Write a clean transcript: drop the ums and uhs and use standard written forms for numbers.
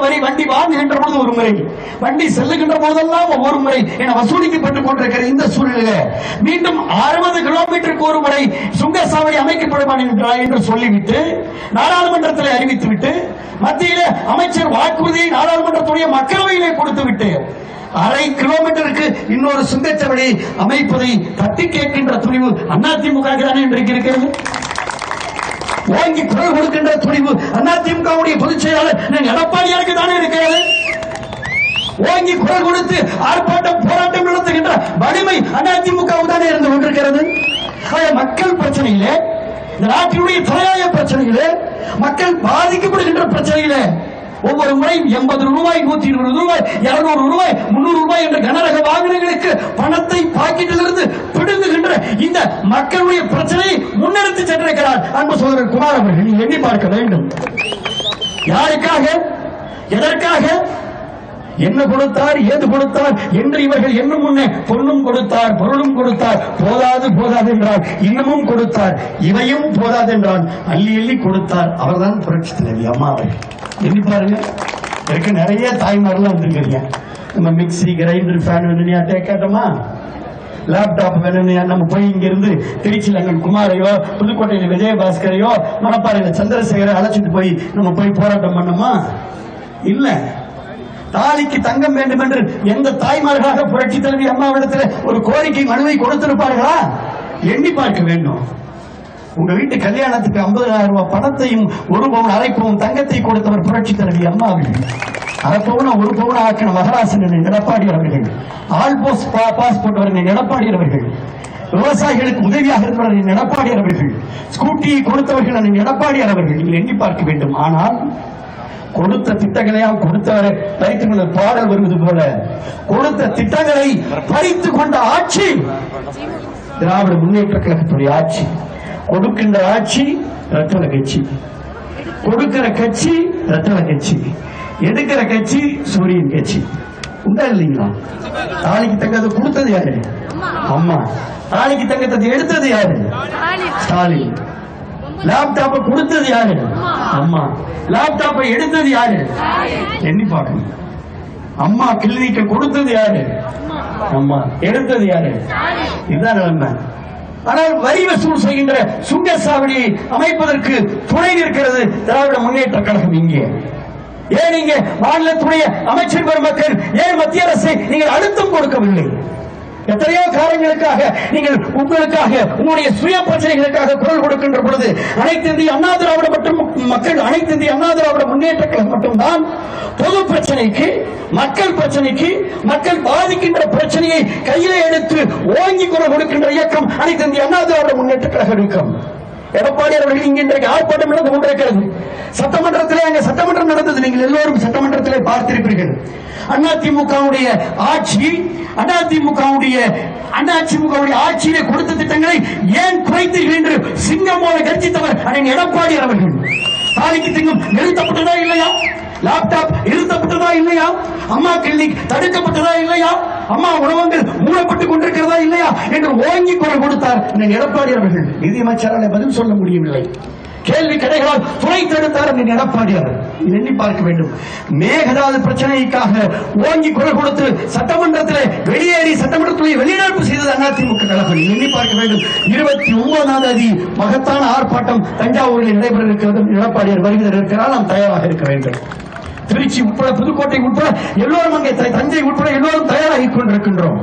வரி வண்டி வாங்குகின்ற போது ஒரு முறை, வண்டி செல்லுகின்ற போதெல்லாம் ஒவ்வொரு முறை என வசூலிக்கப்பட்டுக் கொண்டிருக்கிற இந்த சூழ்நிலையில மீண்டும் 60 கிலோமீட்டருக்கு ஒரு முறை சுங்கசாவடி அமைக்கப்படுமா என்று சொல்லிவிட்டு நாடாளுமன்றத்தில் அறிவித்துவிட்டு மத்தியில அமைச்சர் வாக்குறுதியை நாடாளுமன்றத்துடைய மக்களவையிலே கொடுத்துவிட்டு 1/2 கிலோமீட்டருக்கு இன்னொரு சுங்கச்சாவடி அமைப்பதை தட்டி கேட்கின்ற துணிவு அதிமுக தானே இன்றைக்கு இருக்கிறது. வாங்கி குரல் கொடுக்கின்ற துணிவு அதிமுகவுடைய பொதுச் செயலாளர் எடப்பாடியாருக்கு தானே இருக்கிறது. வாங்கி குரல் கொடுத்து ஆர்ப்பாட்டம் போராட்டம் நடத்துகின்ற வலிமை அதிமுக தானே இருந்து கொண்டிருக்கிறது. மக்கள் பிரச்சனையிலே, இந்த நாட்டினுடைய தலையாய பிரச்சனையிலே, மக்கள் பாதிக்கப்படுகின்ற பிரச்சனையிலே ஒவ்வொரு முறையும் 80 ரூபாய், 120 ரூபாய், 200 ரூபாய், 300 ரூபாய் என்ற கனரக வாகனங்களுக்கு பணத்தை பாக்கெட்டிலிருந்து பிடுங்குகின்ற இந்த மக்களுடைய பிரச்சனையை முன்னெடுத்து சென்றிருக்கிறார் அன்பு சகோதரர் குமார் அவர்கள். எண்ணி பார்க்க வேண்டும். யாருக்காக, எதற்காக, என்ன கொடுத்தார், ஏது கொடுத்தார் என்று இவர்கள் என்னும் முன்னே பொண்ணும் கொடுத்தார், பொருளும் கொடுத்தார், போதாது போதாது என்றார், இன்னமும் கொடுத்தார், இவையும் போதாது என்றால் அள்ளி அள்ளி கொடுத்தார். அவர்தான் புரட்சி தலைவி அம்மா அவர்கள். எண்ணி பாருங்க. எனக்கு நிறைய தாய்மாரெல்லாம் வந்திருக்கிறீங்க. நம்ம மிக்சி, கிரைண்டர், ஃபேன் வேணும்னு கேட்டோமா, லேப்டாப் வேணும்னு நம்ம போய் இங்க இருந்து திருச்சியில் அங்கே குமாரையோ, புதுக்கோட்டையில் விஜயபாஸ்கரையோ, மணப்பாறையில் சந்திரசேகரை அழைச்சிட்டு போய் நம்ம போய் போராட்டம் பண்ணோமா? இல்ல. தாலிக்கு தங்கம் வேண்டும் என்று எந்த தாய்மார்களாக புரட்சி தலைவி அம்மாவிடத்தில் ஒரு கோரிக்கை மனுவை கொடுத்திருப்பார்களா? எண்ணி பார்க்க வேண்டும். உங்க வீட்டு கல்யாணத்துக்கு 50,000 ரூபாய் பணத்தையும் 1 பவுன் 1/2 பவுன் தங்கத்தை கொடுத்தவர் புரட்சி தலைவி அம்மா அவர்கள். 1/2 பவுன் 1 பவுன் ஆக்கின மகராசன் எடப்பாடியார் அவர்கள். ஆல் போஸ்ட் பாஸ்போர்ட் அவர்கள் எடப்பாடியார் அவர்கள். விவசாயிகளுக்கு உதவியாக இருந்தவர் எடப்பாடியார் அவர்கள். ஸ்கூட்டியை கொடுத்தவர்கள் எடப்பாடியார் அவர்கள். நீங்கள் எண்ணி பார்க்க வேண்டும். ஆனால் கொடுத்த திட்டங்களையும் கொடுத்தவரை பறித்துக் கொண்ட பாடல் வருவது போல கொடுத்த திட்டங்களை பறித்துக் கொண்ட ஆட்சி திராவிட முன்னேற்ற கழகத்துடைய ஆட்சி. கொடுக்கின்ற ஆட்சி ரத்தன கட்சி, கொடுக்கிற கட்சி ரத்தன கட்சி, எடுக்கிற கட்சி சூரியன் கட்சி. உண்டா இல்லைங்களா? தாலிக்கு தங்கத்தை கொடுத்தது யாரு? அம்மா. தாலிக்கு தங்கத்தை எடுத்தது யாரு? ஸ்டாலின். லேப்டாப்பை கொடுத்தது யாரு? அம்மா. லேப்டாப்பை எடுத்தது யாரு? எண்ணி பார்க்கணும். அம்மா கிளினிக்க கொடுத்தது யாரு? அம்மா. எடுத்தது யாரு? இதுதான் நிலைமை. ஆனால் வரி வசூல் செய்கின்ற சுங்கசாவடியை அமைப்பதற்கு துணை நிற்கிறது திராவிட முன்னேற்ற கழகம். இங்கே ஏன் நீங்க மாநிலத்துடைய அமைச்சர் பெருமக்கள், ஏன் மத்திய அரசை நீங்கள் அழுத்தம் கொடுக்கவில்லை? எத்தனையோ காரணங்களுக்காக நீங்கள் உங்களுக்காக, உங்களுடைய சுய பிரச்சனைகளுக்காக குரல் கொடுக்கின்ற பொழுது அனைத்து இந்திய அண்ணா திராவிட மற்றும் மக்கள், அனைத்து இந்திய அண்ணா திராவிட முன்னேற்ற கழகம் மட்டும்தான் பொது பிரச்சனைக்கு, மக்கள் பிரச்சனைக்கு, மக்கள் பாதிக்கின்ற பிரச்சனையை கையில எடுத்து ஓங்கி குரல் கொடுக்கின்ற இயக்கம் அனைத்து இந்திய அண்ணா திராவிட முன்னேற்ற கழக இயக்கம். எடப்பாடி அவர்கள் இங்கே இன்றைக்கு ஆர்ப்பாட்டம் நடந்து கொண்டிருக்கிறது. சட்டமன்றத்திலே அங்கே சட்டமன்றம் நடந்தது. நீங்கள் எல்லோரும் சட்டமன்றத்திலே பார்த்திருப்பீர்கள். அதிமுகவுடைய ஆட்சி, அதிமுகவுடைய ஆட்சியிலே கொடுத்த திட்டங்களை ஏன் குறைத்தீர்கள் என்று சிங்கம் போல கர்ஜித்தவர் அண்ணன் எடப்பாடி அவர்கள். தாலிக்கு திங்கம் நிறுத்தப்பட்டதா இல்லையா? லேப்டாப் நிறுத்தப்பட்டதா இல்லையா? அம்மா கிளினிக் தடுக்கப்பட்டதா இல்லையா? அம்மா உணவகங்கள் மூடப்பட்டுக் கொண்டிருக்கிறதா இல்லையா என்று ஓங்கி குரல் கொடுத்தார் எடப்பாடி அவர்கள். நிதியமைச்சரால் பதில் சொல்ல முடியவில்லை. கேள்வி கடைகளால் துணை தடுத்தார் எடப்பாடியார். எண்ணி பார்க்க வேண்டும். மேகதாது பிரச்சனைக்காக ஓங்கி குரல் கொடுத்து சட்டமன்றத்தில் வெளியேறி சட்டமன்றத்தில் வெளிநடப்பு செய்தது அதிமுக கழகம். எண்ணி பார்க்க வேண்டும். 29ஆம் தேதி மகத்தான ஆர்ப்பாட்டம் தஞ்சாவூரில் நடைபெற இருக்கிறது. எடப்பாடியார் வருகிற இருக்கிறார். நாம் தயாராக இருக்க வேண்டும். திருச்சி உட்பட, புதுக்கோட்டை உட்பட எல்லோரும், அங்கே தஞ்சை உட்பட எல்லோரும் தயாராகிக் கொண்டிருக்கின்றோம்.